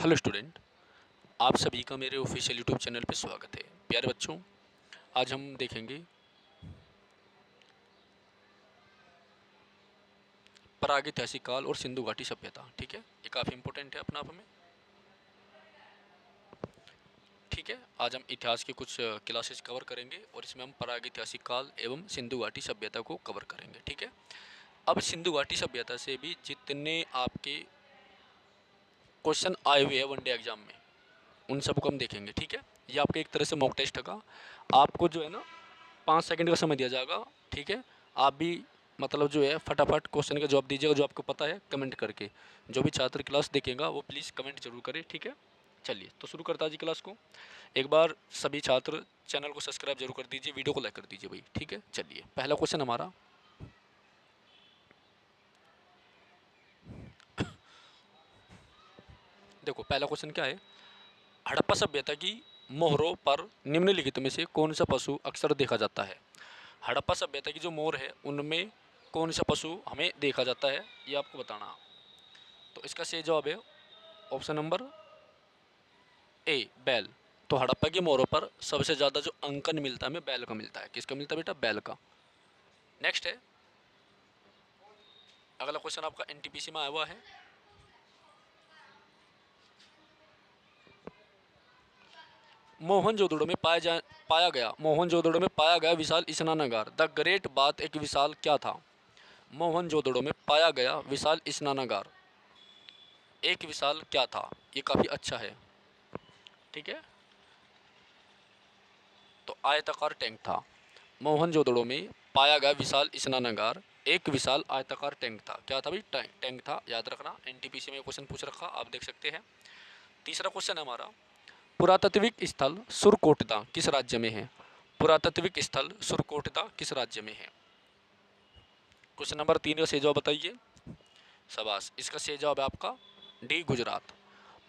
Hello student, आप सभी का मेरे ऑफिशियल यूट्यूब चैनल पे स्वागत है। प्यारे बच्चों, आज हम देखेंगे प्रागैतिहासिक काल और सिंधु घाटी सभ्यता। ठीक है, ये काफ़ी इंपॉर्टेंट है अपना आप में। ठीक है, आज हम इतिहास के कुछ क्लासेस कवर करेंगे और इसमें हम प्रागैतिहासिक काल एवं सिंधु घाटी सभ्यता को कवर करेंगे। ठीक है, अब सिंधु घाटी सभ्यता से भी जितने आपके क्वेश्चन आए हुए हैं वनडे एग्जाम में, उन सबको हम देखेंगे। ठीक है, ये आपके एक तरह से मॉक टेस्ट का आपको जो है ना 5 सेकंड का समय दिया जाएगा। ठीक है, आप भी मतलब जो है फटाफट क्वेश्चन का जवाब दीजिएगा जो आपको पता है कमेंट करके। जो भी छात्र क्लास देखेगा वो प्लीज़ कमेंट जरूर करे। ठीक है, चलिए तो शुरू करता जी क्लास को। एक बार सभी छात्र चैनल को सब्सक्राइब जरूर कर दीजिए, वीडियो को लाइक कर दीजिए भाई। ठीक है, चलिए पहला क्वेश्चन हमारा, देखो पहला क्वेश्चन क्या है। हड़प्पा सभ्यता की मोहरों पर निम्नलिखित में से कौन सा पशु अक्सर देखा जाता है। हड़प्पा सभ्यता की जो मोर है उनमें कौन सा पशु हमें देखा जाता है, ये आपको बताना। तो इसका सही जवाब है ऑप्शन नंबर ए, बैल। तो हड़प्पा की मोरों पर सबसे ज़्यादा जो अंकन मिलता है हमें बैल का मिलता है। किसका मिलता है बेटा? बैल का। नेक्स्ट है, अगला क्वेश्चन आपका एनटीपीसी में आया हुआ है। मोहनजोदड़ो में पाया गया विशाल स्नानागार, द ग्रेट बाथ एक विशाल क्या था। मोहनजोदड़ो में पाया गया विशाल स्नानागार एक विशाल क्या था, ये काफ़ी अच्छा है। ठीक है, तो आयताकार टैंक था। मोहनजोदड़ो में पाया गया विशाल स्नानागार एक विशाल आयताकार टैंक था। क्या था भाई? टैंक था, याद रखना। एनटीपीसी में क्वेश्चन पूछ रखा, आप देख सकते हैं। तीसरा क्वेश्चन है हमारा, पुरातात्विक स्थल सुरकोटदा किस राज्य में है। पुरातात्विक स्थल सुरकोटदा किस राज्य में है। क्वेश्चन नंबर 3 का सही जवाब बताइए। शाबाश, इसका सही जवाब है आपका डी, गुजरात।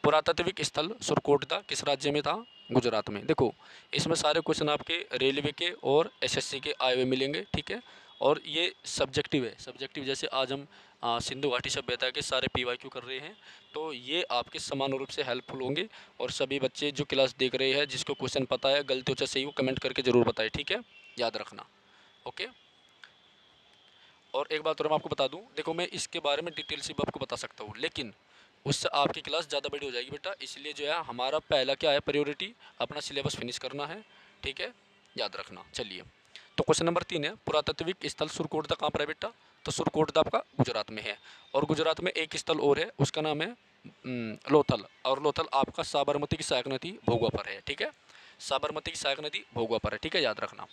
पुरातात्विक स्थल सुरकोटदा किस राज्य में था? गुजरात में। देखो इसमें सारे क्वेश्चन आपके रेलवे के और एसएससी के आए हुए मिलेंगे। ठीक है, और ये सब्जेक्टिव है। सब्जेक्टिव जैसे आज हम सिंधु घाटी सभ्यता के सारे पीवाईक्यू कर रहे हैं, तो ये आपके समान रूप से हेल्पफुल होंगे। और सभी बच्चे जो क्लास देख रहे हैं, जिसको क्वेश्चन पता है, गलती हो चाहे सही हो, कमेंट करके ज़रूर बताएं। ठीक है, याद रखना। ओके, और एक बात और मैं आपको बता दूं, देखो मैं इसके बारे में डिटेल से भी आपको बता सकता हूँ, लेकिन उससे आपकी क्लास ज़्यादा बड़ी हो जाएगी बेटा। इसलिए जो है हमारा पहला क्या है, प्रायोरिटी अपना सिलेबस फिनिश करना है। ठीक है, याद रखना। चलिए, तो क्वेश्चन नंबर 3 है, पुरातात्विक स्थल सुरकोटदा कहाँ पर है बेटा? तो सुरकोटदा आपका गुजरात में है। और गुजरात में एक स्थल और है, उसका नाम है लोथल। और लोथल आपका साबरमती की सहायक नदी भोगवा पर है। ठीक है, साबरमती की सहायक नदी भोगवा पर है। ठीक है, याद रखना।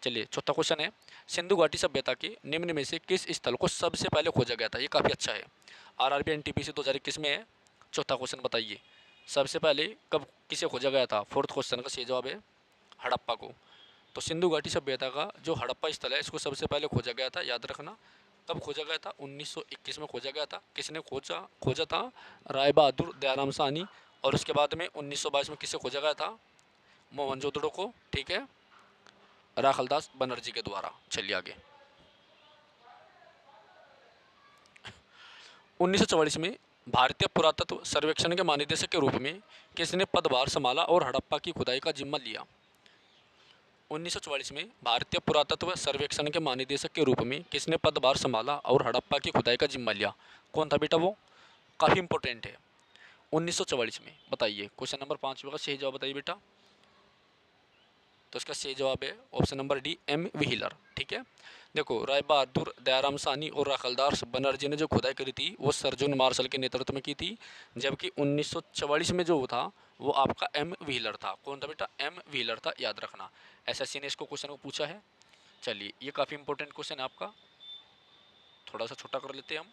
चलिए चौथा क्वेश्चन है, सिंधु घाटी सभ्यता के निम्न में से किस स्थल को सबसे पहले खोजा गया था। ये काफ़ी अच्छा है, आरआरबी एनटीपीसी 2021 में है। चौथा क्वेश्चन बताइए, सबसे पहले कब किसे खोजा गया था। फोर्थ क्वेश्चन का सही जवाब है हड़प्पा को। तो सिंधु घाटी सभ्यता का जो हड़प्पा स्थल है, इसको सबसे पहले खोजा गया था, याद रखना। कब खोजा गया था? 1921 में खोजा गया था। किसने खोजा खोजा था? राय बहादुर दयाराम साहनी। और उसके बाद में 1922 में किसे खोजा गया था? मोहनजोदड़ो को। ठीक है, राखलदास बनर्जी के द्वारा। चलिए आगे। 1944 में भारतीय पुरातत्व सर्वेक्षण के महानिदेशक के रूप में किसने पदभार संभाला और हड़प्पा की खुदाई का जिम्मा लिया। 1944 में भारतीय पुरातत्व सर्वेक्षण के महानिदेशक के रूप में किसने पदभार संभाला और हड़प्पा की खुदाई का जिम्मा लिया? कौन था बेटा वो? काफ़ी इंपॉर्टेंट है। 1944 में बताइए। क्वेश्चन नंबर 5 का सही जवाब बताइए बेटा। तो इसका सही जवाब है option number D, M Wheeler. ठीक है, देखो राय बहादुर दयाराम साहनी और राखलदास बनर्जी ने जो खुदाई करी थी वो सर जॉन मार्शल के नेतृत्व में की थी, जबकि 1944 में जो था वो आपका एम व्हीलर था। कौन था बेटा? एम व्हीलर था, याद रखना। एसएससी ने इसको क्वेश्चन को पूछा है। चलिए, ये काफ़ी इंपॉर्टेंट क्वेश्चन है आपका, थोड़ा सा छोटा कर लेते हैं हम।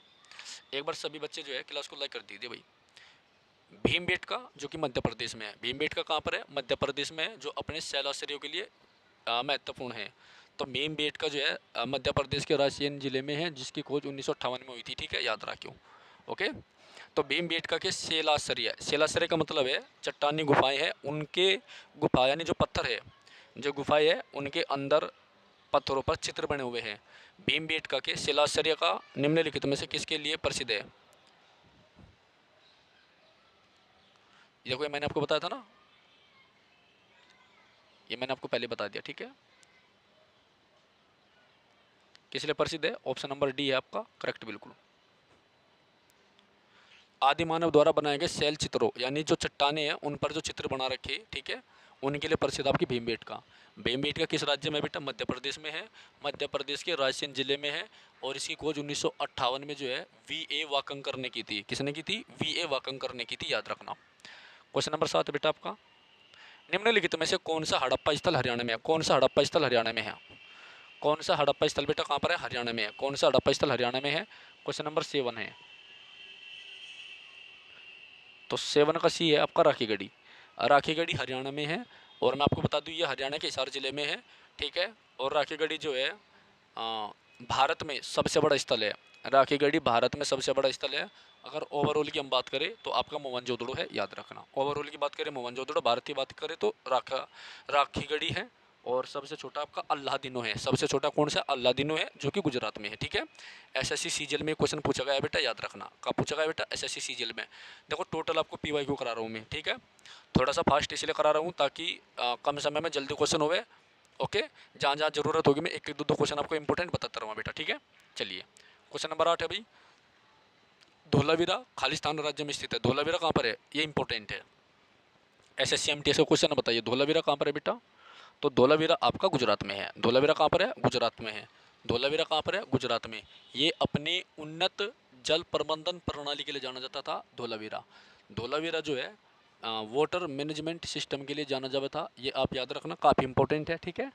एक बार सभी बच्चे जो है क्लास को लाइक कर दीजिए भाई। भीमबेटका जो कि मध्य प्रदेश में है, भीमबेटका कहाँ पर है? मध्य प्रदेश में है, जो अपने शैलाश्रयों के लिए महत्वपूर्ण है। तो भीमबेटका जो है मध्य प्रदेश के रायसेन जिले में है, जिसकी खोज 1958 में हुई थी। ठीक है, याद रखियो। ओके, तो भीमबेटका के शैलाश्रय, शैलाश्रय का मतलब है चट्टानी गुफाएं हैं, उनके गुफा यानी जो पत्थर है, जो गुफाएं है उनके अंदर पत्थरों पर चित्र बने हुए हैं। भीमबेटका के शैलाश्रय का निम्नलिखित में से किसके लिए प्रसिद्ध है? ये देखो, ये मैंने आपको बताया था ना, ये मैंने आपको पहले बता दिया, ठीक है। किस लिए प्रसिद्ध है? ऑप्शन नंबर डी है आपका करेक्ट, बिल्कुल। आदि मानव द्वारा बनाए गए शैल चित्रों यानी जो चट्टाने हैं उन पर जो चित्र बना रखे, ठीक है, उनके लिए प्रसिद्ध आपकी भीमबेटका। भीमबेटका किस राज्य में बेटा? मध्य प्रदेश में है। मध्य प्रदेश के रायसेन जिले में है। और इसकी खोज 1958 में जो है वी ए वाकंकर ने की थी। किसने की थी? वी ए वाकंकर ने की थी, याद रखना। क्वेश्चन नंबर 7 बेटा आपका, निम्नलिखित में से कौन सा हड़प्पा स्थल हरियाणा में है? कौन सा हड़प्पा स्थल हरियाणा में है? कौन सा हड़प्पा स्थल बेटा कहाँ पर है? हरियाणा में है। कौन सा हड़प्पा स्थल हरियाणा में है? क्वेश्चन नंबर 7 है। तो 7 का सी है आपका राखीगढ़ी। राखीगढ़ी हरियाणा में है। और मैं आपको बता दूं ये हरियाणा के हिसार जिले में है, ठीक है। और राखीगढ़ी जो है भारत में सबसे बड़ा स्थल है। राखीगढ़ी भारत में सबसे बड़ा स्थल है। अगर ओवरऑल की हम बात करें तो आपका मोहनजोदड़ो है, याद रखना। ओवरऑल की बात करें मोहनजोदड़ो, भारत की बात करें तो राखीगढ़ी है। और सबसे छोटा आपका अल्लादीनो है। सबसे छोटा कौन सा? अल्लादीनो है, जो कि गुजरात में है, ठीक है। एसएससी सीजीएल में क्वेश्चन पूछा गया है बेटा, याद रखना। कब पूछा गया बेटा? एसएससी सीजीएल में। देखो टोटल आपको पीवाईक्यू करा रहा हूँ मैं, ठीक है। थोड़ा सा फास्ट इसलिए करा रहा हूँ ताकि कम समय में जल्दी क्वेश्चन होवे। ओके, जहाँ जहाँ जरूरत होगी मैं एक एक दो क्वेश्चन आपको इंपॉर्टेंट बताता रहूँगा बेटा, ठीक है। चलिए, क्वेश्चन नंबर 8 है भाई, धोलावीरा खालिस्तान राज्य में स्थित है। धोलावीरा कहाँ पर है? ये इंपॉर्टेंट है। एसएससी एमटीएस का क्वेश्चन बताइए, धोलावीरा कहाँ पर है बेटा? तो धोलावीरा आपका गुजरात में है। धोलावीरा कहाँ पर है? गुजरात में है। धोलावीरा कहाँ पर है? गुजरात में। ये अपने उन्नत जल प्रबंधन प्रणाली के लिए जाना जाता था, धोलावीरा। धोलावीरा जो है वाटर मैनेजमेंट सिस्टम के लिए जाना जाता था। ये आप याद रखना, काफ़ी इंपॉर्टेंट है, ठीक है।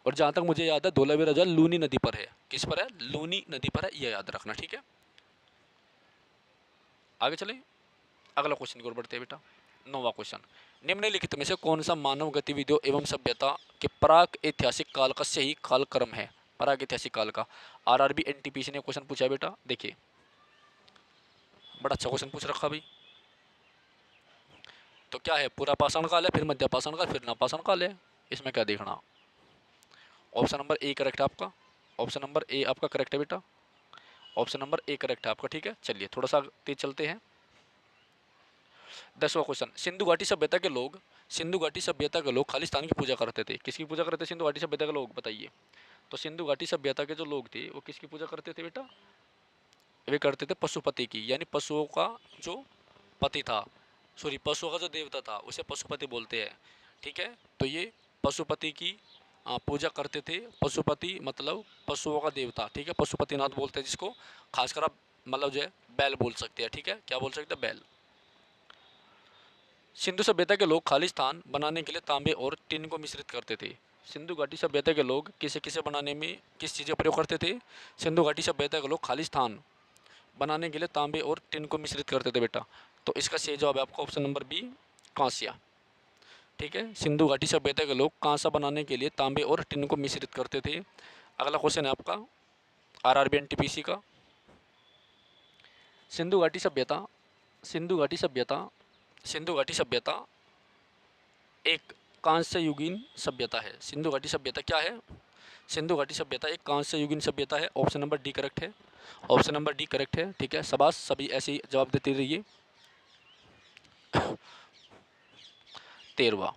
और जहाँ तक मुझे याद है धोलावीरा जो है लूनी नदी पर है। किस पर है? लूनी नदी पर है, ये याद रखना, ठीक है। आगे चले, अगला क्वेश्चन की ओर बढ़ते हैं बेटा। 9वां क्वेश्चन, निम्नलिखित में से कौन सा मानव गतिविधियों एवं सभ्यता के प्राक ऐतिहासिक काल का सही कालक्रम है? प्राक ऐतिहासिक काल का आरआरबी एनटीपीसी ने क्वेश्चन पूछा है बेटा, देखिए बड़ा अच्छा क्वेश्चन पूछ रखा भाई। तो क्या है? पूरा पाषाण काल है, फिर मध्य पाषाण काल, फिर नवपाषाण काल है। इसमें क्या देखना? ऑप्शन नंबर ए करेक्ट है आपका। ऑप्शन नंबर ए आपका करेक्ट है बेटा। ऑप्शन नंबर ए करेक्ट है आपका, ठीक है। चलिए थोड़ा सा तेज चलते हैं। 10वां क्वेश्चन, सिंधु घाटी सभ्यता के लोग, सिंधु घाटी सभ्यता के लोग खालिस्तान की पूजा करते थे। किसकी पूजा करते थे सिंधु घाटी सभ्यता के लोग? बताइए। तो सिंधु घाटी सभ्यता के जो लोग थे वो किसकी पूजा करते थे बेटा? वे करते थे पशुपति की, यानी पशुओं का जो पति था, सॉरी पशुओं का जो देवता था उसे पशुपति बोलते हैं, ठीक है। तो ये पशुपति की पूजा करते थे। पशुपति मतलब पशुओं का देवता, ठीक है। पशुपतिनाथ बोलते हैं जिसको, खासकर आप मतलब जो है बैल बोल सकते हैं, ठीक है। क्या बोल सकते हैं? बैल। सिंधु सभ्यता के लोग खालिस्तान बनाने के लिए तांबे और टिन को मिश्रित करते थे। सिंधु घाटी सभ्यता के लोग किसे किसे बनाने में किस चीज़ का प्रयोग करते थे? सिंधु घाटी सभ्यता के लोग खालिस्तान बनाने के लिए तांबे और टिन को मिश्रित करते थे बेटा। तो इसका सही जवाब है आपका ऑप्शन नंबर बी, कांस्या, ठीक है। सिंधु घाटी सभ्यता के लोग कांसा बनाने के लिए तांबे और टिन को मिश्रित करते थे। अगला क्वेश्चन है आपका आरआरबी एनटीपीसी का, सिंधु घाटी सभ्यता, सिंधु घाटी सभ्यता, सिंधु घाटी सभ्यता एक कांस्य युगीन सभ्यता है। सिंधु घाटी सभ्यता क्या है? सिंधु घाटी सभ्यता एक कांस्य युगीन सभ्यता है। ऑप्शन नंबर डी करेक्ट है। ऑप्शन नंबर डी करेक्ट है, ठीक है। शाबाश, सभी ऐसे ही जवाब देते रहिए। 13वां,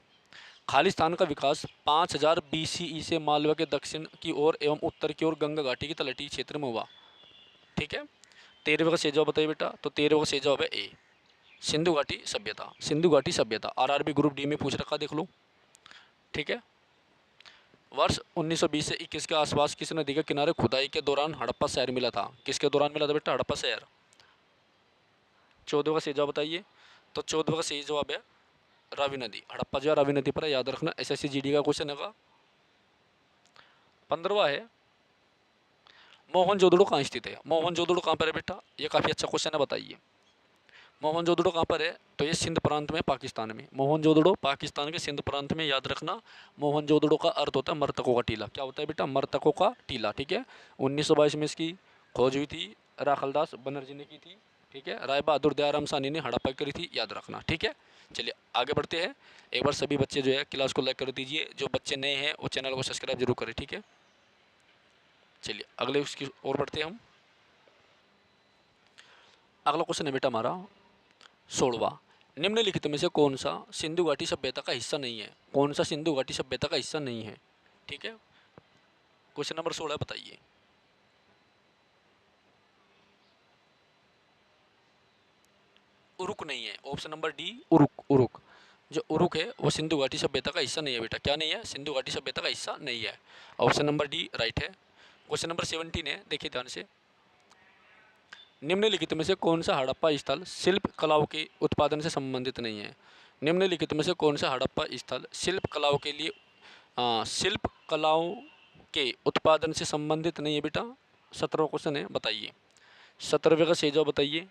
खालिस्तान का विकास 5000 बीसीई से मालवा के दक्षिण की ओर एवं उत्तर की ओर गंगा घाटी के तलहटी क्षेत्र में हुआ, ठीक है। 13वें का सही जवाब बताइए बेटा। तो 13वें का सही जवाब है ए, सिंधु घाटी सभ्यता। सिंधु घाटी सभ्यता आरआरबी ग्रुप डी में पूछ रखा, देख लो, ठीक है। वर्ष 1920 से 21 के आसपास किस नदी के किनारे खुदाई के दौरान हड़प्पा शहर मिला था? किसके दौरान मिला था बेटा हड़प्पा शहर? 14 का सही जवाब बताइए। तो 14 का सही जवाब है रावी नदी। हड़प्पा जो है रावी नदी पर है, याद रखना। एसएससी जीडी का क्वेश्चन है। 15वां है, मोहनजोदड़ो कहाँ स्थित है? मोहनजोदड़ो कहाँ पर है बेटा? ये काफ़ी अच्छा क्वेश्चन है, बताइए। मोहनजोदड़ो कहाँ पर है? तो ये सिंध प्रांत में, पाकिस्तान में। मोहनजोदड़ो पाकिस्तान के सिंध प्रांत में, याद रखना। मोहनजोदड़ो का अर्थ होता है मृतकों का टीला। क्या होता है बेटा? मृतकों का टीला, ठीक है। 1922 में इसकी खोज हुई थी, राखलदास बनर्जी ने की थी, ठीक है। राय बहादुर दयाराम साहनी ने हड़प्पा करी थी, याद रखना, ठीक है। चलिए आगे बढ़ते हैं। एक बार सभी बच्चे जो है क्लास को लाइक कर दीजिए, जो बच्चे नए हैं वो चैनल को सब्सक्राइब जरूर करें, ठीक है। चलिए अगले उसकी ओर बढ़ते हैं हम। अगला क्वेश्चन है बेटा हमारा 16वां, निम्नलिखित में से कौन सा सिंधु घाटी सभ्यता का हिस्सा नहीं है? कौन सा सिंधु घाटी सभ्यता का हिस्सा नहीं है? ठीक है, क्वेश्चन नंबर 16 बताइए। उरुक नहीं है, option number D Uruk. Uruk, जो उरुक है वो सिंधु घाटी सभ्यता का हिस्सा नहीं है बेटा। क्या नहीं है? सिंधु घाटी सभ्यता का हिस्सा नहीं है। ऑप्शन नंबर डी राइट है। क्वेश्चन नंबर 17 है, देखिए ध्यान से। निम्नलिखित में से कौन सा हड़प्पा स्थल शिल्प कलाओं के उत्पादन से संबंधित नहीं है? निम्नलिखित में से कौन सा हड़प्पा स्थल शिल्प कलाओं के लिए शिल्प कलाओं के उत्पादन से संबंधित नहीं है बेटा? 17वां क्वेश्चन है, बताइए। 17वें का सही जवाब बताइए।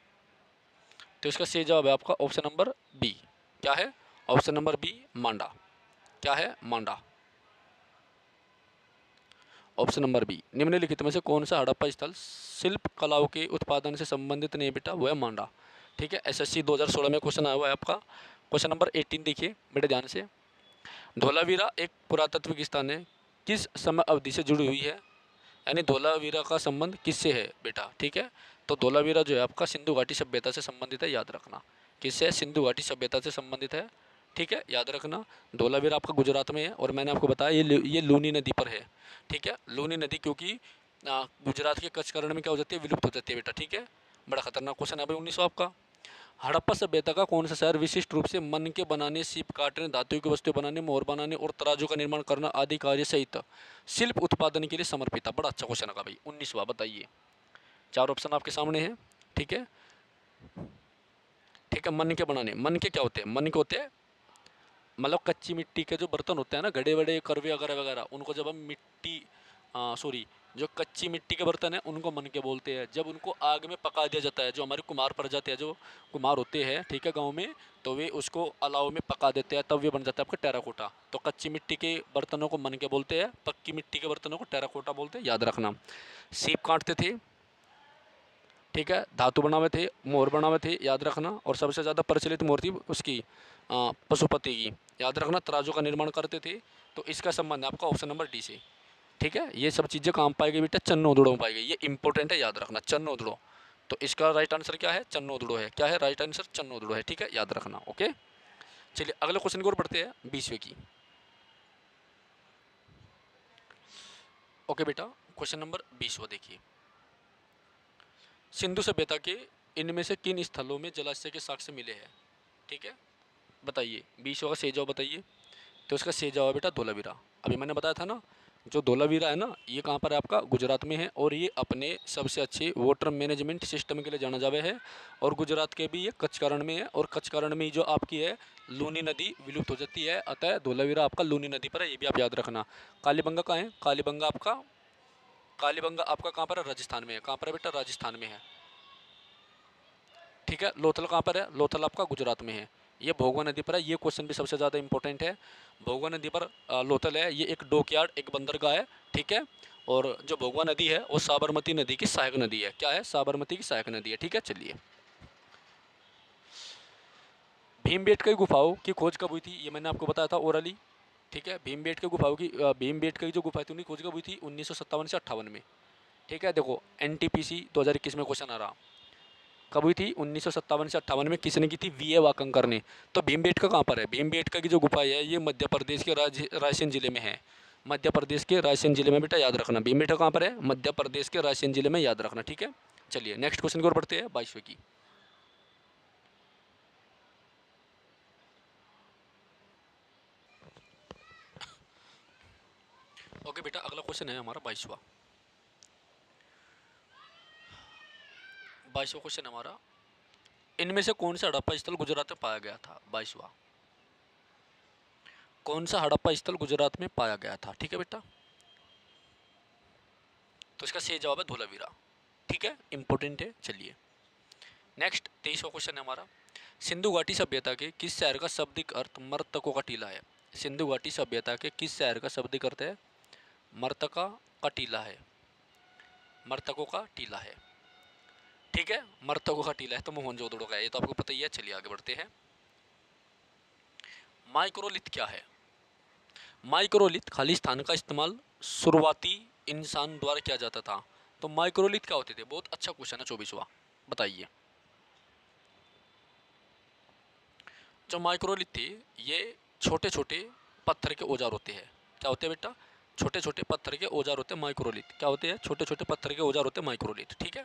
तो इसका सही जवाब है आपका ऑप्शन नंबर बी। क्या है? Option number B Manda. क्या है? मांडा। Option number B. निम्नलिखित में से कौन सा हड़प्पा स्थल शिल्प कलाओं के उत्पादन से संबंधित नहीं है बेटा? वो है मांडा। ठीक है, एसएससी 2016 में क्वेश्चन आया हुआ है आपका। क्वेश्चन नंबर 18 देखिए बेटे ध्यान से। धोलावीरा एक पुरातात्विक स्थान है, किस समय अवधि से जुड़ी हुई है? यानी धोलावीरा का संबंध किससे है बेटा? ठीक है, तो धोलावीरा जो है आपका सिंधु घाटी सभ्यता से संबंधित है, याद रखना। किससे? सिंधु घाटी सभ्यता से संबंधित है। ठीक है, याद रखना। धोलावीरा आपका गुजरात में है और मैंने आपको बताया ये लूनी नदी पर है। ठीक है, लूनी नदी क्योंकि गुजरात के कच्छकरण में क्या हो जाती है? विलुप्त हो जाती है बेटा। ठीक है, बड़ा खतरनाक क्वेश्चन है भाई 1900 आपका। हड़प्पा सभ्यता का कौन सा शहर विशिष्ट रूप से मन के बनाने, सीप काटने, धातु की वस्तुएं बनाने, मोहर बनाने और तराजू का निर्माण करना आदि कार्य सहित शिल्प उत्पादन के लिए समर्पित था? बड़ा अच्छा क्वेश्चन है भाई 19वां, बताइए। 4 ऑप्शन आपके सामने हैं। ठीक है, ठीक है, मन के बनाने। मन के क्या होते हैं? मन के होते हैं मतलब कच्ची मिट्टी के जो बर्तन होते हैं ना, घड़े वड़े करवे वगैरह वगैरह, उनको जब हम मिट्टी सॉरी जो कच्ची मिट्टी के बर्तन हैं उनको मन के बोलते हैं। जब उनको आग में पका दिया जाता है, जो हमारे कुम्हार प्रजाति है, जो कुम्हार होते हैं ठीक है गांव में, तो वे उसको अलाव में पका देते हैं, तब वे बन जाता है आपका टेराकोटा। तो कच्ची मिट्टी के बर्तनों को मन के बोलते हैं, पक्की मिट्टी के बर्तनों को टेराकोटा बोलते हैं, याद रखना। सीप काटते थे, ठीक है, धातु बनावे थे, मोहर बनावे थे, याद रखना। और सबसे ज़्यादा प्रचलित मोहर थी उसकी पशुपति की, याद रखना। तराजू का निर्माण करते थे। तो इसका संबंध है आपका ऑप्शन नंबर डी से। ठीक है, ये सब चीज़ें काम पाई गई बेटा? चन्नोदड़ो में पाई गई। ये इंपॉर्टेंट है, याद रखना, चन्नोदड़ो। तो इसका राइट आंसर क्या है? चन्नोदड़ो है। क्या है राइट आंसर? चन्नोदड़ो है। ठीक है, याद रखना। ओके, चलिए अगले क्वेश्चन की ओर बढ़ते हैं, 20वें की। ओके बेटा, क्वेश्चन नंबर 20वां देखिए। सिंधु सभ्यता के इनमें से किन स्थलों में जलाशय के साक्ष्य मिले हैं? ठीक है, बताइए। 20वां का सही जवाब बताइए। तो इसका सही जवाब बेटा धोलावीरा। अभी मैंने बताया था ना, जो धोलावीरा है ना, ये कहाँ पर है आपका? गुजरात में है। और ये अपने सबसे अच्छे वाटर मैनेजमेंट सिस्टम के लिए जाना जावे है। और गुजरात के भी ये कच्छकरण में है। और कच्छकरण में जो आपकी है लूनी नदी विलुप्त हो जाती है, अतः धोलावीरा आपका लूनी नदी पर है, ये भी आप याद रखना। कालीबंगा कहाँ है? कालीबंगा आपका कहाँ पर है? राजस्थान में है। कहाँ पर है बेटा? राजस्थान में है। ठीक है, लोथल कहाँ पर है? लोथल आपका गुजरात में है। ये भोगवा नदी पर है। ये क्वेश्चन भी सबसे ज़्यादा इंपॉर्टेंट है। भोगवा नदी पर लोथल है। ये एक डॉकयार्ड, एक बंदरगाह है। ठीक है, और जो भोगवा नदी है वो साबरमती नदी की सहायक नदी है। क्या है? साबरमती की सहायक नदी है। ठीक है, चलिए। भीमबेटका की गुफाओं की खोज कब हुई थी? ये मैंने आपको बताया था ओरली। ठीक है, भीमबेटका गुफाओं की भीमबेटका की जो गुफा थी उनकी खोज कब हुई थी? 1957 से 58 में। ठीक है, देखो एनटीपीसी 2021 में क्वेश्चन आ रहा। कब हुई थी? 1957 से 58 में। किसने की थी? वी ए वाकंकर ने। तो भीमबेटका कहाँ पर है? भीमबेटका की जो गुफा है ये मध्य प्रदेश के रायसेन जिले में है। मध्य प्रदेश के रायसेन जिले में बेटा, याद रखना। भीमबेटका कहाँ पर है? मध्य प्रदेश के रायसेन जिले में, याद रखना। ठीक है, चलिए नेक्स्ट क्वेश्चन की ओर बढ़ते हैं, 22वें की। ओके बेटा, अगला क्वेश्चन है हमारा 22वां। 22वां क्वेश्चन हमारा, इनमें से कौन सा हड़प्पा स्थल गुजरात में पाया गया था? 22वां, कौन सा हड़प्पा स्थल गुजरात में पाया गया था? ठीक है बेटा, तो इसका सही जवाब है धोलावीरा। ठीक है, इंपॉर्टेंट है। चलिए नेक्स्ट 23वां क्वेश्चन है हमारा, सिंधु घाटी सभ्यता के किस शहर का शाब्दिक अर्थ मर्तकों का टीला है? सिंधु घाटी सभ्यता के किस शहर का शाब्दिक अर्थ है? मर्तका का टीला है। मर्तकों का टीला है। ठीक है, मर्तकों का टीला है तो मोहनजोदड़ो का है, ये तो आपको पता ही है। चलिए आगे बढ़ते हैं। माइक्रोलिथ क्या है? माइक्रोलिथ खाली स्थान का इस्तेमाल शुरुआती इंसान द्वारा किया जाता था। तो माइक्रोलिथ क्या होते थे? बहुत अच्छा क्वेश्चन है 24वां, बताइए। जो माइक्रोलिथ थे ये छोटे छोटे पत्थर के औजार होते हैं। क्या होते हैं बेटा? छोटे छोटे पत्थर के औजार होते हैं माइक्रोलिथ। क्या होते हैं? छोटे छोटे पत्थर के औजार होते हैं माइक्रोलिथ। ठीक है।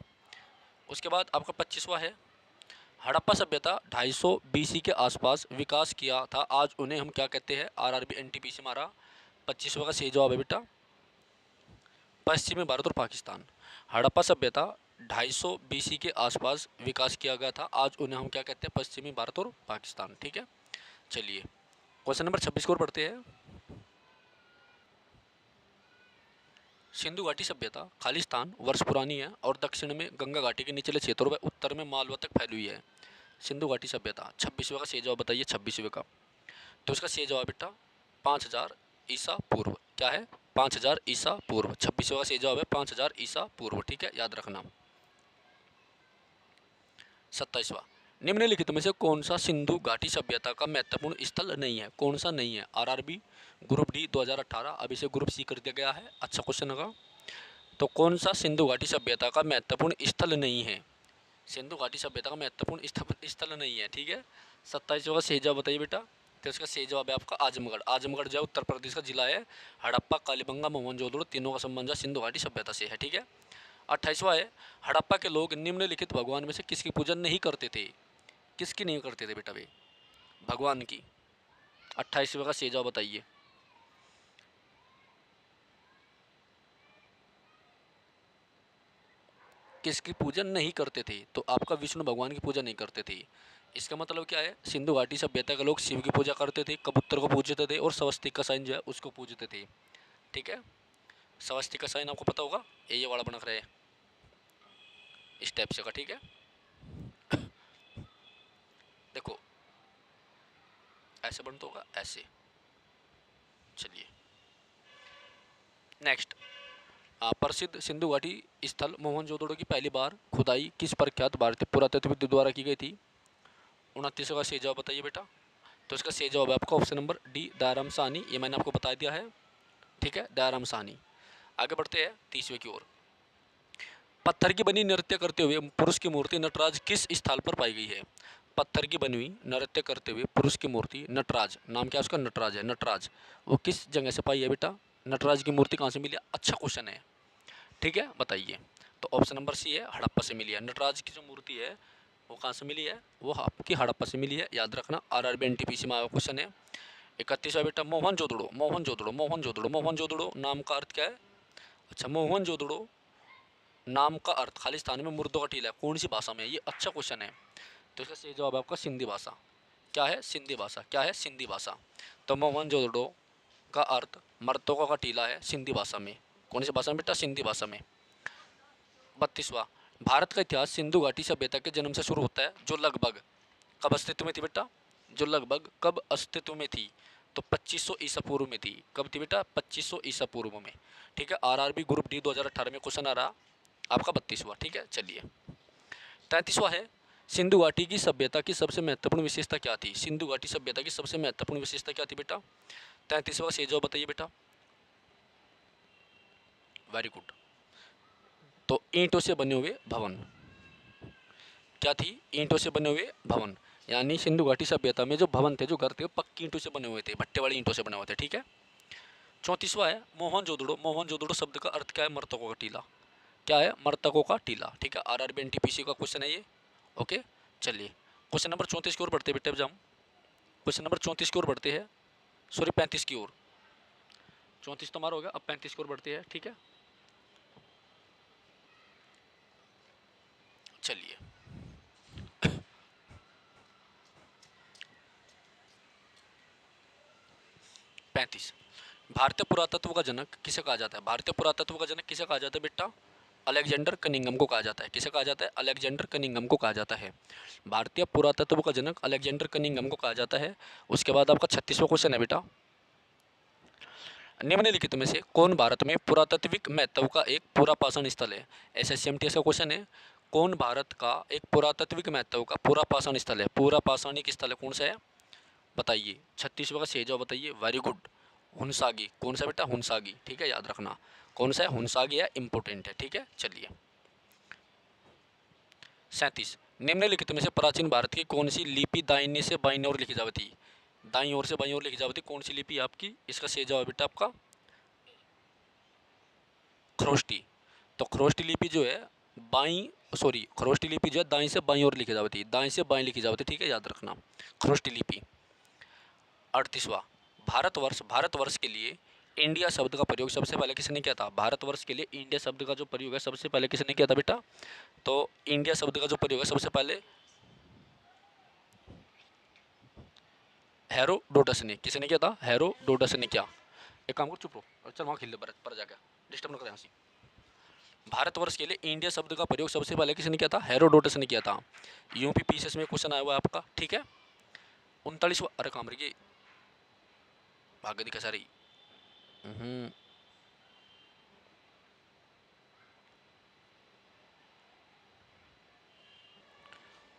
उसके बाद आपका 25वां है, हड़प्पा सभ्यता 250 BC के आसपास विकास किया था, आज उन्हें हम क्या कहते हैं? RRB NTPC हमारा 25वां का सही जवाब है बेटा पश्चिमी भारत और पाकिस्तान। हड़प्पा सभ्यता 250 BC के आसपास विकास किया गया था, आज उन्हें हम क्या कहते हैं? पश्चिमी भारत और पाकिस्तान। ठीक है। चलिए क्वेश्चन नंबर 26 को पढ़ते हैं। सिंधु घाटी सभ्यता खालिस्तान वर्ष पुरानी है और दक्षिण में गंगा घाटी के निचले क्षेत्रों व उत्तर में मालवा तक फैली हुई है। सिंधु घाटी सभ्यता 26वें का सही जवाब बताइए 26वें का। तो इसका सही जवाब बेटा 5000 ईसा पूर्व। क्या है? 5000 ईसा पूर्व। 26वें का सही जवाब है 5000 ईसा पूर्व। ठीक है, याद रखना। 27वां, निम्नलिखित में से कौन सा सिंधु घाटी सभ्यता का महत्वपूर्ण स्थल नहीं है? कौन सा नहीं है? RRB ग्रुप डी 2018, अभी से ग्रुप सी कर दिया गया है। अच्छा क्वेश्चन होगा। तो कौन सा सिंधु घाटी सभ्यता का महत्वपूर्ण स्थल नहीं है? सिंधु घाटी सभ्यता का महत्वपूर्ण स्थल नहीं है। ठीक है। 27वां का सही जवाब बताइए बेटा। तो इसका सही जवाब है आपका आजमगढ़। आजमगढ़ जो उत्तर प्रदेश का जिला है, हड़प्पा, कालीबंगा, मोहनजोदड़ो तीनों का संबंध सिंधु घाटी सभ्यता से है। ठीक है। 28वां है, हड़प्पा के लोग निम्नलिखित भगवान में से किसकी पूजा नहीं करते थे? किसकी नहीं करते थे बेटा वे? भगवान की। 28वें का सही जवाब बताइए। किसकी पूजा नहीं करते थे? तो आपका विष्णु भगवान की पूजा नहीं करते थे। इसका मतलब क्या है? सिंधु घाटी सभ्यता के लोग शिव की पूजा करते थे, कबूतर को पूजते थे और स्वस्तिक साइन जो है उसको पूजते थे। ठीक है। स्वस्तिक साइन आपको पता होगा, ये वाला बना रहा है इस टाइप से का। ठीक है। देखो ऐसे बनता होगा, ऐसे। चलिए नेक्स्ट, प्रसिद्ध सिंधु घाटी स्थल मोहनजोदड़ो की पहली बार खुदाई किस प्रख्यात भारतीय पुरातत्वविद द्वारा की गई थी? 29 का सही जवाब बताइए बेटा। तो इसका सही जवाब है आपका option number D, Dayaram Sahni. ये मैंने आपको बता दिया है। ठीक है, दयाराम साहनी। आगे बढ़ते हैं 30वें की ओर। पत्थर की बनी नृत्य करते हुए पुरुष की मूर्ति नटराज किस स्थल पर पाई गई है? पत्थर की बनी हुई नृत्य करते हुए पुरुष की मूर्ति नटराज, नाम क्या है उसका? नटराज है। नटराज वो किस जगह से पाई है बेटा? नटराज की मूर्ति कहाँ से मिली? अच्छा क्वेश्चन है। ठीक है, बताइए। तो ऑप्शन नंबर सी है, हड़प्पा से मिली है। नटराज की जो मूर्ति है वो कहाँ से मिली है? वो आपकी हड़प्पा से मिली है। याद रखना, RRB NTPC में आया क्वेश्चन है। 31वां बेटा, मोहनजोदड़ो। मोहनजोदड़ो मोहनजोदड़ो मोहनजोदड़ो नाम का अर्थ क्या है? अच्छा, मोहनजोदड़ो नाम का अर्थ खालिस्तान में मुर्दों का टीला है, कौन सी भाषा में है? ये अच्छा क्वेश्चन है। तो इसका सही जवाब है आपका सिंधी भाषा। क्या है? सिंधी भाषा। क्या है? सिंधी भाषा। तो मोहनजोदड़ो का अर्थ मर्तों का टीला है सिंधी भाषा में। कौन सी भाषा में बेटा? सिंधी भाषा में। 32वां, भारत का इतिहास सिंधु घाटी सभ्यता के जन्म से शुरू होता है, जो लगभग कब अस्तित्व में थी बेटा? जो लगभग कब अस्तित्व में थी? तो 2500 ईसा पूर्व में थी। कब थी बेटा? 2500 ईसा पूर्व में। ठीक है। RRB ग्रुप डी 2018 में क्वेश्चन आ रहा आपका 32वां। ठीक है। चलिए 33वां है, सिंधु घाटी की सभ्यता की सबसे महत्वपूर्ण विशेषता क्या थी? सिंधु घाटी सभ्यता की सबसे महत्वपूर्ण विशेषता क्या थी बेटा? 33वां सही जवाब बताइए बेटा। Very good. तो ईंटों से बने हुए भवन। क्या थी? ईंटों से बने हुए भवन। यानी सिंधु घाटी सभ्यता में जो भवन थे, जो घर थे, पक्की ईंटों से बने हुए थे, भट्टे वाली ईंटों से बने हुए थे। ठीक है। 34वां है, मोहनजोदड़ो। मोहनजोदड़ो शब्द का अर्थ क्या है? मृतकों का टीला। क्या है? मृतकों का टीला। ठीक है। RRB NTPC का क्वेश्चन है ये। ओके। चलिए क्वेश्चन नंबर 34 की ओर बढ़ते बेटे। अब जाऊँ क्वेश्चन नंबर 34 की ओर बढ़ते हैं, सॉरी 35 की ओर। 34 तो हमारा हो गया, अब 35 की ओर बढ़ते हैं। ठीक है। चलिए 35, भारतीय पुरातत्व का जनक किसे कहा जाता है? भारतीय पुरातत्व का जनक किसे कहा जाता है बेटा? अलेक्जेंडर कनिंघम को कहा जाता है। किसे कहा जाता है? अलेक्जेंडर कनिंघम को कहा जाता है। भारतीय पुरातत्व का जनक अलेक्जेंडर कनिंघम को कहा जाता है। उसके बाद आपका 36वां क्वेश्चन है बेटा, निम्नलिखित में से कौन भारत में पुरातात्विक महत्व का एक पुरापाषाण स्थल है? SSCMT का क्वेश्चन है, कौन भारत का एक पुरातात्विक महत्व का पुरापाषाण स्थल है? पुरापाषाणिक स्थल है कौन सा है? बताइए। 36वां का सही जवाब बताइए। Very good, Hunsagi. कौन सा बेटा? हुंसागी। ठीक है, याद रखना कौन सा है? हुंसागी है, इंपॉर्टेंट है। ठीक है। चलिए 37, निम्नलिखित में से प्राचीन भारत की कौन सी लिपि दाहिने से बाईं ओर लिखी जाती है? दाईं ओर से बाईं ओर लिखी जाती कौन सी लिपि आपकी? इसका सही जवाब बेटा आपका खरोष्टी। तो खरोष्टी लिपि जो है खरोष्टी लिपि जो है दाईं से बाईं ओर लिखी जाती है, दाईं से बाईं लिखी जाती है, ठीक है, याद रखना खरोष्टी लिपि। 38वां, भारतवर्ष, भारतवर्ष के लिए इंडिया शब्द का प्रयोग सबसे पहले किसने किया था? भारतवर्ष के लिए इंडिया शब्द का जो प्रयोग है सबसे पहले किसने किया था बेटा? तो इंडिया शब्द का जो प्रयोग है सबसे पहले हेरोडोटस ने, किसने किया था? हेरोडोटस ने किया। एक काम कर, चुप रहो, चल वहाँ खेल ले पर जाकर, डिस्टर्ब न करें हंसी। भारतवर्ष के लिए इंडिया शब्द का प्रयोग सबसे पहले किसने किया था? हेरोडोटस ने किया था। यूपी पीसीएस में क्वेश्चन आया हुआ है आपका, ठीक है। 39वां, अरे काम रही भाग्य दिखा सारी।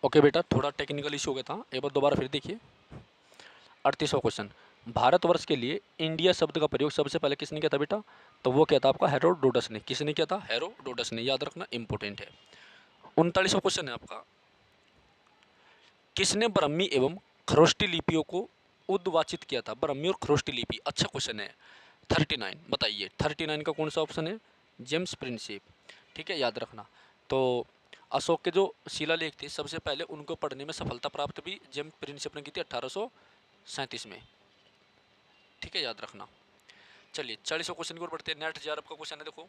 ओके बेटा, थोड़ा टेक्निकल इशू हो गया था, एक बार दोबारा फिर देखिए। 38वां क्वेश्चन, भारतवर्ष के लिए इंडिया शब्द का प्रयोग सबसे पहले किसने किया था बेटा? तो वो क्या था आपका? हेरोडोटस ने। किसने किया था? हेरोडोटस ने, याद रखना, इंपॉर्टेंट है। 39वां क्वेश्चन है आपका, किसने ब्राह्मी एवं खरोष्टी लिपियों को उद्वाचित किया था? ब्राह्मी और खरोष्टी लिपि, अच्छा क्वेश्चन है। 39, बताइए 39 का कौन सा ऑप्शन है? जेम्स प्रिंसेप, ठीक है, याद रखना। तो अशोक के जो शिलालेख थे सबसे पहले उनको पढ़ने में सफलता प्राप्त भी जेम्स प्रिंसेप ने की थी 1837 में, ठीक है, याद रखना। चलिए 40वां क्वेश्चन की ओर बढ़ते हैं। नेट जार का क्वेश्चन है, देखो।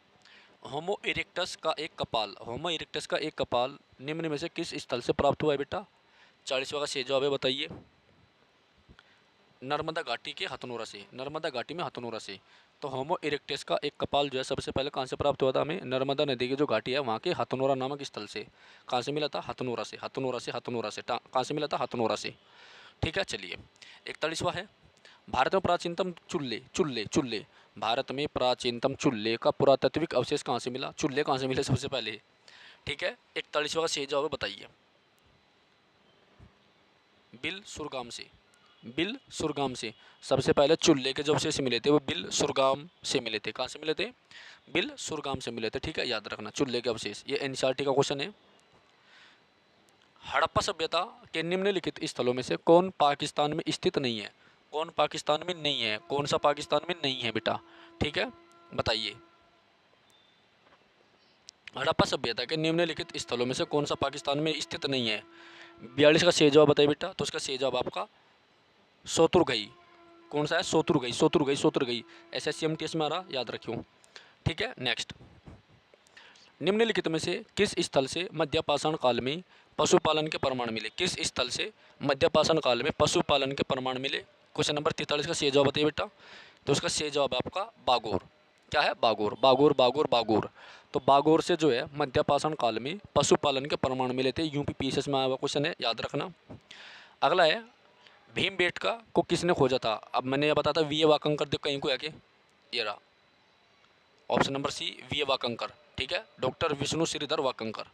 होमो इरेक्टस का एक कपाल, होमो इरेक्टस का एक कपाल निम्न में से किस स्थल से प्राप्त हुआ है बेटा? 40वां का सही जवाब है, बताइए। नर्मदा घाटी के हथनोरा से, नर्मदा घाटी में हथनोरा से। तो होमो इरेक्टस का एक कपाल जो है सबसे पहले कहाँ से प्राप्त हुआ था हमें? नर्मदा नदी की जो घाटी है वहाँ के हथनोरा नामक स्थल से। कहाँ से मिला था? हथनोरा से, हथनोरा से, हथनोरा से, कहाँ से मिला था? हथनोरा से, ठीक है। चलिए 41वां है, भारत में प्राचीनतम चूल्हे, चूल्हे, चूल्हे, भारत में प्राचीनतम चूल्हे का पुरातात्विक अवशेष कहाँ से मिला? चूल्हे कहाँ से मिले सबसे पहले, ठीक है। 41वां का सही जवाब है, बताइए। बिल सुरगाम से, बिल सुरगाम से सबसे पहले चूल्हे के जो अवशेष मिले थे वो बिल सुरगाम से मिले थे। कहाँ से मिले थे? बिल सुरगाम से मिले थे, ठीक है, याद रखना चूल्हे के अवशेष। ये एनसीईआरटी का क्वेश्चन है। हड़प्पा सभ्यता के निम्नलिखित स्थलों में से कौन पाकिस्तान में स्थित नहीं है? कौन पाकिस्तान में नहीं है? कौन सा पाकिस्तान में नहीं है बेटा, ठीक है, बताइए। हड़प्पा सभ्यता के निम्नलिखित स्थलों में से कौन सा पाकिस्तान में स्थित नहीं है? 42 का सही जवाब बताइए बेटा। तो उसका सही जवाब आपका सोतुरगई। कौन सा है? सोतुरगई, सोतुरगई, सोतुरगई, SSCMTS में आ रहा, याद रखियो, ठीक है। नेक्स्ट, निम्नलिखित में से किस स्थल से मध्यपाषाण काल में पशुपालन के प्रमाण मिले? किस स्थल से मध्यपाषाण काल में पशुपालन के प्रमाण मिले? क्वेश्चन नंबर 43 का सही जवाब बताइए बेटा। तो उसका सही जवाब है आपका बागोर। क्या है? बागोर, बागोर, बागोर, बागोर। तो बागोर से जो है मध्यपाषाण काल में पशुपालन के प्रमाण मिले थे। यूपी पीसीएस में आया हुआ क्वेश्चन है, याद रखना। अगला है, भीमबेटका को किसने खोजा था? अब मैंने ये बताया था वी ए वाकंकर, देख कहीं को आके ये रहा option number C, V A Wakankar, ठीक है, डॉक्टर विष्णु श्रीधर वाकंकर।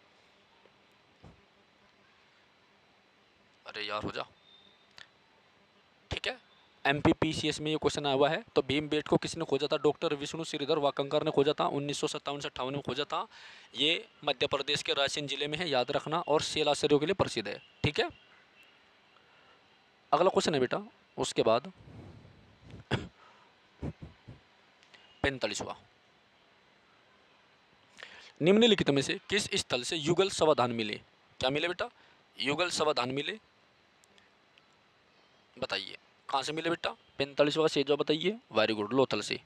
अरे यार हो जा, ठीक है। MPPCS में ये क्वेश्चन आया हुआ है। तो भीमबेट को किसने खोजा था? डॉक्टर विष्णु श्रीधर वाकंकर ने खोजा था। 1957 से 58 में खोजा था। ये मध्य प्रदेश के रायसेन जिले में है, याद रखना, और सेल आश्चर्यों के लिए प्रसिद्ध है, ठीक है। अगला क्वेश्चन है बेटा उसके बाद 45वां, निम्नलिखित में से किस स्थल से युगल समाधान मिले? क्या मिले बेटा? युगल समाधान मिले, बताइए कहाँ से मिले बेटा? 45वां का सही जवाब बताइए। वेरी गुड, लोथल से।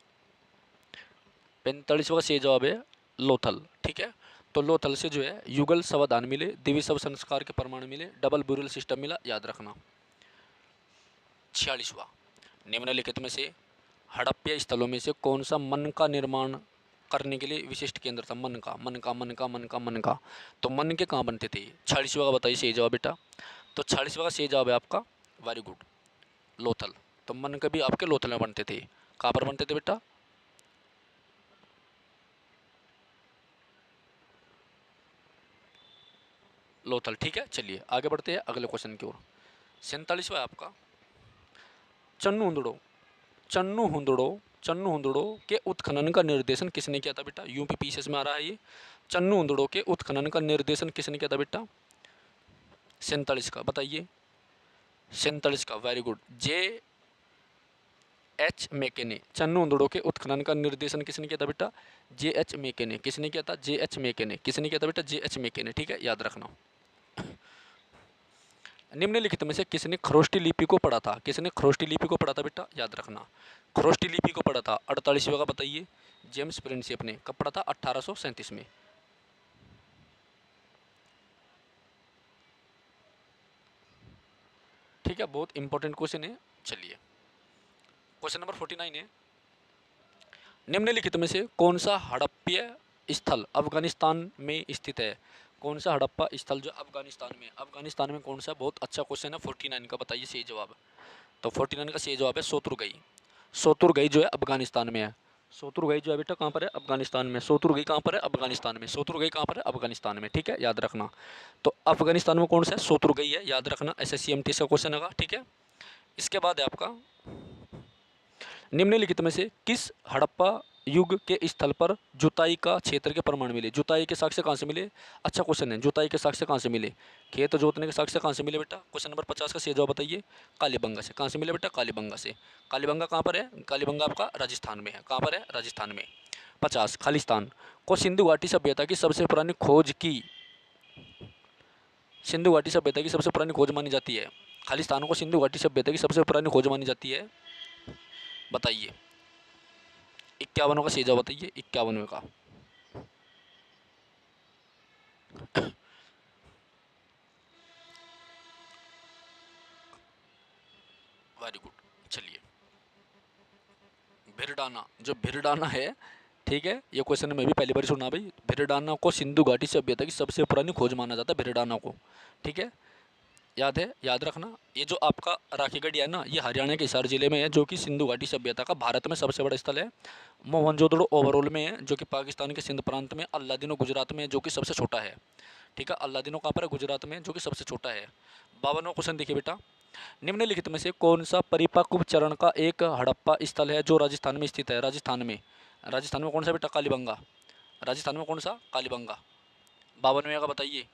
45वां का सही जवाब है लोथल, ठीक है। तो लोथल से जो है युगल समाधान मिले, दिव्य शव संस्कार के प्रमाण मिले, डबल ब्यूरल सिस्टम मिला, याद रखना। 46वां, निम्नलिखित में से हड़प्पा स्थलों में से कौन सा मन का निर्माण करने के लिए विशिष्ट केंद्र था? मन का, मन का, मन का, मन का, मन का। तो मन के कहाँ बनते थे? 46वां का बताइए सही जवाब बेटा। तो 46वां का सही जवाब है आपका, वेरी गुड, लोथल। तो मन के भी आपके लोथल में बनते थे। कहाँ पर बनते थे बेटा? लोथल, ठीक है। चलिए आगे बढ़ते हैं अगले क्वेश्चन की ओर। 47वां है आपका, चन्नू हुंदड़ो, चन्नू हुंदड़ो, चन्नू हुंदड़ो के उत्खनन का निर्देशन किसने किया था बेटा? यूपी पीसीएस में आ रहा है ये। चन्नू हुंदड़ो के उत्खनन का निर्देशन किसने किया था बेटा? 47 का बताइए, 47 का, वेरी गुड। जे एच मेके ने चन्नू उंदड़ों के उत्खनन का निर्देशन किसने किया था बेटा? जे एच मेके ने। किसने किया था? जे एच मेके ने। किसने किया था बेटा? जे एच मेके ने, ठीक है, याद रखना। निम्नलिखित में से किसने खरोष्टी लिपि को पढ़ा था? किसने खरोष्टी लिपि को पढ़ा था बेटा? याद रखना, खरोष्टी लिपि को पढ़ा था 48वें का बताइए, जेम्स प्रिंसेप ने। कब पढ़ा था? 1837 में। ठीक है, बहुत इंपॉर्टेंट क्वेश्चन है। चलिए क्वेश्चन नंबर 49 है, निम्नलिखित में से कौन सा हड़प्पीय स्थल अफगानिस्तान में स्थित है? कौन सा हड़प्पा स्थल जो अफगानिस्तान में? अफगानिस्तान में कौन सा? बहुत अच्छा क्वेश्चन है। 49 का बताइए सही जवाब। तो 49 का सही जवाब है सोतुरगई। सोतुरगई जो है अफगानिस्तान में है। सोतुरगई जो है बेटा कहाँ पर है? अफगानिस्तान में। सोतुरगई कहाँ पर है? अफगानिस्तान में। सोतुरगई कहाँ पर है? अफगानिस्तान में, ठीक है, याद रखना। तो अफगानिस्तान में कौन सा है? सोतुरगई है, याद रखना। SSC-MT का क्वेश्चन होगा, ठीक है। इसके बाद है आपका, निम्नलिखित में से किस हड़प्पा युग के स्थल पर जुताई का क्षेत्र के प्रमाण मिले? जुताई के साक्ष्य कहाँ से मिले? अच्छा क्वेश्चन है, जुताई के साक्ष्य कहाँ से मिले? खेत जोतने के साक्ष्य कहाँ से मिले बेटा? क्वेश्चन नंबर 50 का सही जवाब बताइए। कालीबंगा से। कहाँ से मिले बेटा? कालीबंगा से। कालीबंगा कहाँ पर है? कालीबंगा आपका राजस्थान में है। कहाँ पर है? राजस्थान में। 50 खालिस्तान को सिंधु घाटी सभ्यता की सबसे पुरानी खोज की, सिंधु घाटी सभ्यता की सबसे पुरानी खोज मानी जाती है। खालिस्तान को सिंधु घाटी सभ्यता की सबसे पुरानी खोज मानी जाती है, बताइए। 51 का सही जवाब बताइए, 51 का। Very good. चलिए भिरडाना, जो भिरडाना है, ठीक है, ये क्वेश्चन मैं भी पहली बार सुना भाई। भिरडाना को सिंधु घाटी सभ्यता की सबसे पुरानी खोज माना जाता है, भिरडाना को, ठीक है, याद है, याद रखना। ये जो आपका राखीगढ़ है ना, ये हरियाणा के हिसार जिले में है, जो कि सिंधु घाटी सभ्यता का भारत में सबसे बड़ा स्थल है। मोहनजोदड़ो ओवरऑल में है, जो कि पाकिस्तान के सिंध प्रांत में। अल्लादीनो गुजरात में है, जो कि सबसे छोटा है, ठीक है। अल्लादीनो कहाँ पर है? गुजरात में, जो कि सबसे छोटा है। 52वां क्वेश्चन देखिए बेटा, निम्नलिखित में से कौन सा परिपक्व चरण का एक हड़प्पा स्थल है जो राजस्थान में स्थित है? राजस्थान में, राजस्थान में कौन सा बेटा? कालीबंगा। राजस्थान में कौन सा? कालीबंगा। 52वें का बताइए,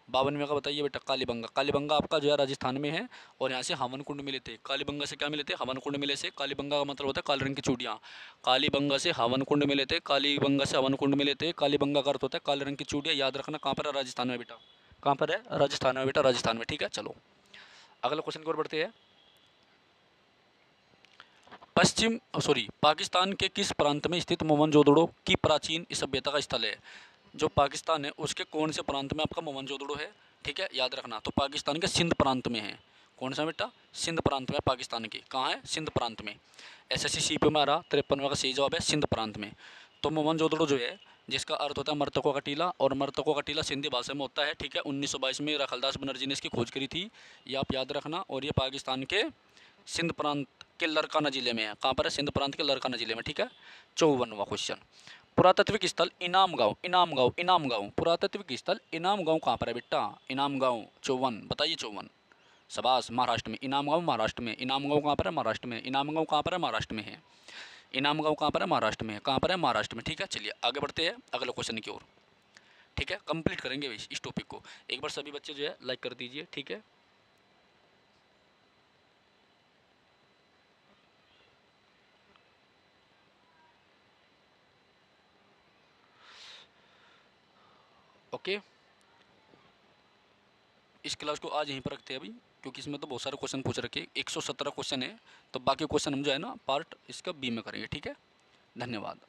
52वें का बताइए बेटा। कालीबंगा। कालीबंगा आपका जो है राजस्थान में है, और यहाँ से हवन कुंड मिले थे। कालीबंगा से क्या मिले थे? हवन कुंड मिले से। कालीबंगा का मतलब होता है काले रंग की चूड़ियाँ। कालीबंगा से हवन कुंड मिले थे, कालीबंगा से हवन कुंड मिले थे। कालीबंगा का अर्थ होता है काले रंग की चूड़ियाँ, याद रखना। कहाँ पर है? राजस्थान में बेटा। कहाँ पर है? राजस्थान में बेटा, राजस्थान में, ठीक है। चलो अगले क्वेश्चन की ओर बढ़ते हैं। पश्चिम सॉरी पाकिस्तान के किस प्रांत में स्थित मोहनजोदड़ो की प्राचीन सभ्यता का स्थल है? जो पाकिस्तान है उसके कौन से प्रांत में आपका मोहनजोदड़ो है? ठीक है, याद रखना। तो पाकिस्तान के सिंध प्रांत में है। कौन सा बेटा? सिंध प्रांत में पाकिस्तान के। कहाँ है? सिंध प्रांत में। SSC-CP में आ रहा 53वां का सही जवाब है सिंध प्रांत में। तो मोहनजोदड़ो जो है, जिसका अर्थ होता है मर्तकों का टीला, और मर्तकों का टीला सिंधी भाषा में होता है, ठीक है। 1922 में रखलदास बनर्जी ने इसकी खोज करी थी, ये आप याद रखना। और ये पाकिस्तान के सिंध प्रांत के लरकाना जिले में है। कहाँ पर है? सिंध प्रांत के लरकाना जिले में, ठीक है। 54वां क्वेश्चन, पुरातात्विक स्थल इनाम गांव, इनाम गांव, इनाम गांव, पुरातात्विक स्थल इनाम गांव कहाँ पर है बेटा? इनाम गांव 54, बताइए 54। शबाश, महाराष्ट्र में। इनाम गांव महाराष्ट्र में। इनाम गांव कहाँ पर है? महाराष्ट्र में। इनाम गांव कहाँ पर है? महाराष्ट्र में है। इनाम गांव कहाँ पर है? महाराष्ट्र में है। कहाँ पर है? महाराष्ट्र में, ठीक है। चलिए आगे बढ़ते हैं अगले क्वेश्चन की ओर, ठीक है। कंप्लीट करेंगे इस टॉपिक को। एक बार सभी बच्चे जो है लाइक कर दीजिए, ठीक है। ओके, इस क्लास को आज यहीं पर रखते हैं अभी, क्योंकि इसमें तो बहुत सारे क्वेश्चन पूछ रखे, 117 क्वेश्चन है। तो बाकी क्वेश्चन हम जो है ना पार्ट इसका B में करेंगे, ठीक है। धन्यवाद।